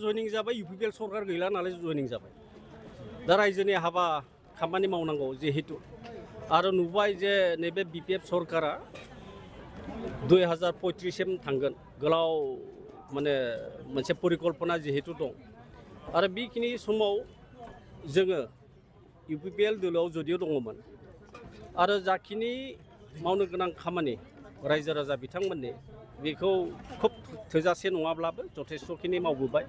जयनिं जाबाय इउपिपिएल सरकार गैला नालाय जयनिं जाबाय दा रायजोनि हाबा खामानि मावनांगौ जिहेतु आरो नुबाय जे नैबे बिपिएफ सरकारा 2035 सिम थांगोन गोलाव माने मोनसे परिकल्पना जिहेतु दं आरो बेखिनि समाव जोङो इउपिपिएल दोलोआव जदिय' दङमोन आरो जाखिनि मावनो गोनां खामानि रायजो राजा बिथांमोननि बेखौ खोब थोजासे नङाब्लाबो जथेस्थ'खिनि मावबोबाय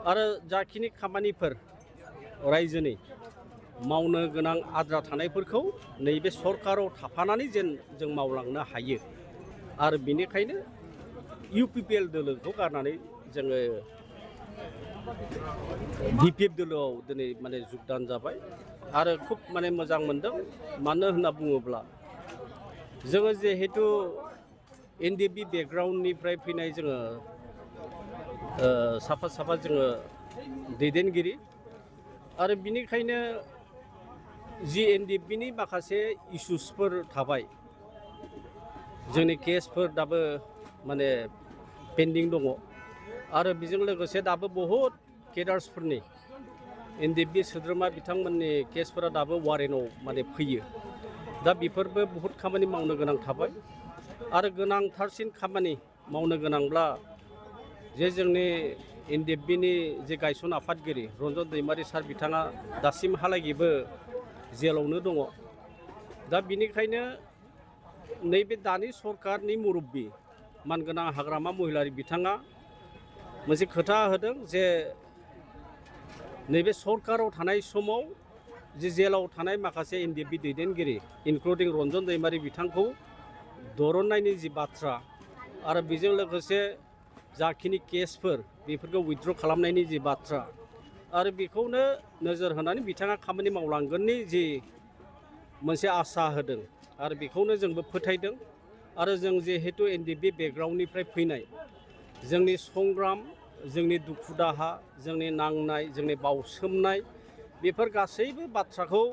आरो जाखिनि खामानिफोर रायजोनि मावनो गोनां आद्रा थानायफोरखौ नैबे सरकाराव थाफानानै जेन जों मावलांनो हायो आरो बेनिखायनो इउपिपिएल दोलोखौ गारनानै जोङो बिपिएफ दोलोआव दिनै माने जुगदान जाबाय आरो खुब माने मोजां मोनदों मानो होनना बुङोब्ला जोङो जिहेतु एनडिएफबि बेकग्राउन्डनिफ्राय फैनाय जोङो साफा जोङो दैदेनगिरि आरो बिनिखायनो जि एनडिएफबिनि माखासे इस्युसफोर थाबाय जोंनि केसफोर दाबो माने पेन्डिं दङ आरो बेजों लोगोसे दाबो बहुत केडार्सफोरनि एनडिएफबि सोद्रोमा बिथांमोननि केसफोरा दाबो वारेन्टआव माने फैयो दा बेफोरबो बहुत खामानि मावनो गोनां थाबाय आरो गोनांथारसिन खामानि मावनो गोनांब्ला जे जोंनि एनडिएफबिनि जे गायसन आफादगिरि रन्जन दैमारि सार बिथाङा दासिमहालागैबो जेलावनो दङ दा बिनिखायनो नैबे दानि सरकारनि मुरब्बि मानगोनां हाग्रामा महिलारि बिथाङा मोनसे खोथा होदों जे नैबे सरकाराव थानाय समाव जे जेलाव थानाय माखासे एनडिएफबि दैदेनगिरि इनक्लुडिं रन्जन दैमारि बिथांखौ दरननायनि जि बाथ्रा आरो बेजों लोगोसे जाखिनि केसफोर बेफोरखौ उइथड्र खालामनायनि जि बाथ्रा आरो बेखौनो नोजोर होनानै बिथाङा खामानि मावलांगोननि जि मोनसे आसा होदों आरो बेखौनो जोंबो फोथायदों आरो जों जिहेतु एनडिएफबि बेकग्राउन्डनिफ्राय फैनाय जोंनि संग्राम जोंनि दुखु दाहा जोंनि नांनाय जोंनि बावसोमनाय बेफोर गासैबो बाथ्राखौ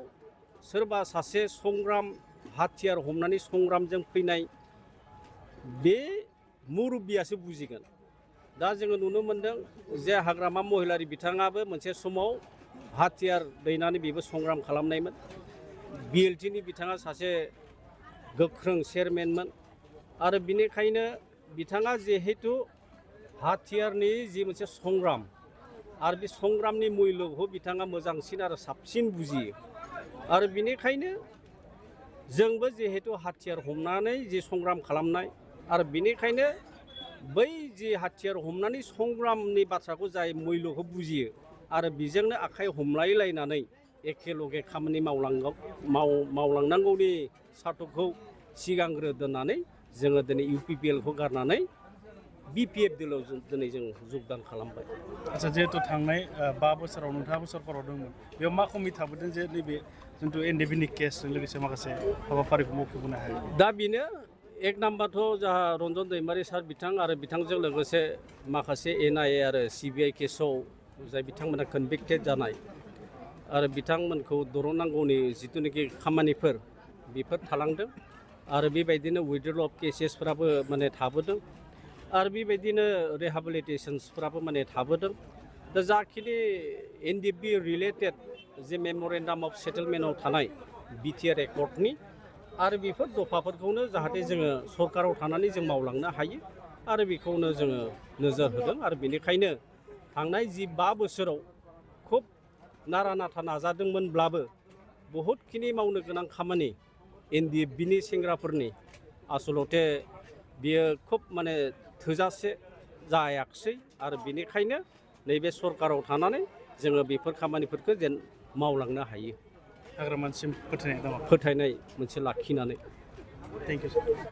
सोरबा सासे संग्राम हाथियार हमनानै संग्रामजों फैनाय बे मुरब्बियासो बुजिगोन दा जोङो नुनो मोन्दों जे हाग्रामा महिलारि बिथाङाबो मोनसे समाव हाथियार दैनानै बेबो संग्राम खालामनायमोन बिएलटिनि बिथाङा सासे गोख्रों चेयारमेनमोन आरो बिनिखायनो बिथाङा जिहेतु हाथियारनि जि मोनसे संग्राम आरो बे संग्रामनि मुल्यखौ बिथाङा मोजांसिन आरो साबसिन बुजियो आरो बिनिखायनो जोंबो जिहेतु हाथियार हमनानै जि संग्राम खालामनाय आरो बिनिखायनो बै जि हाथियार हमनानै संग्रामनि बाथ्राखौ जाय मुल्यखौ बुजियो आरो बेजोंनो आखाइ हमलायलायनानै एखेलगे खामानि मावलांनांगौनि सार्थखौ सिगांग्रो दोननानै जोङो दिनै इउपिपिएलखौ गारनानै बिपिएफ दोलोआव दिनै जों जुगदान खालामबाय। आচ্ছা जिहेतु थांनाय 5 बोसोराव नोंथाङाबो सरकाराव दंमोन बेयाव मा खमि थाबोदों जे नैबे जिथु एनडिएफबिनि केसजों लोगोसे माखासे हाबाफारिखौ मावफुंबोनो हायो दा बेनो एक नाम्बारथ' जोंहा रन्जन दैमारि सार बिथां आरो बिथांजों लोगोसे माखासे एनआइए आरो सिबिआइ केसाव जाय बिथांमोना कनभिक्टेड जानाय आरो बिथांमोनखौ दरननांगौनि जिथुनाखि खामानिफोर बेफोर थालांदों आरो बेबायदिनो उइथड्रल अफ केसेसफोराबो माने थाबोदों आरो बेबायदिनो रिहेबिलिटेशन्सफोराबो माने थाबोदों दा जाखिनि एनडिएफबि रिलेटेड जे मेमरेन्डाम अफ सेटेलमेन्टआव थानाय बिटिआर एकर्डनि आरो बेफोर दफाफोरखौनो जाहाथे जोङो सरकाराव थानानै जों मावलांनो हायो आरो बेखौनो जोङो नोजोर होदों आरो बेनिखायनो थांनाय जि 5 बोसोराव खुब नारा नाथा नाजादोंमोनब्लाबो बहुतखिनि मावनो गोनां खामानि एनडिएफबिनि सेंग्राफोरनि आसलते बियो खुब माने थोजासे जायाखिसै आरो बेनिखायनो नैबे सरकाराव थानानै जोङो बेफोर खामानिफोरखौ जेन मावलांनो हायो हाग्रामासिम फोथायनाय दङ फोथायनाय मोनसे लाखिनानै थेंक इउ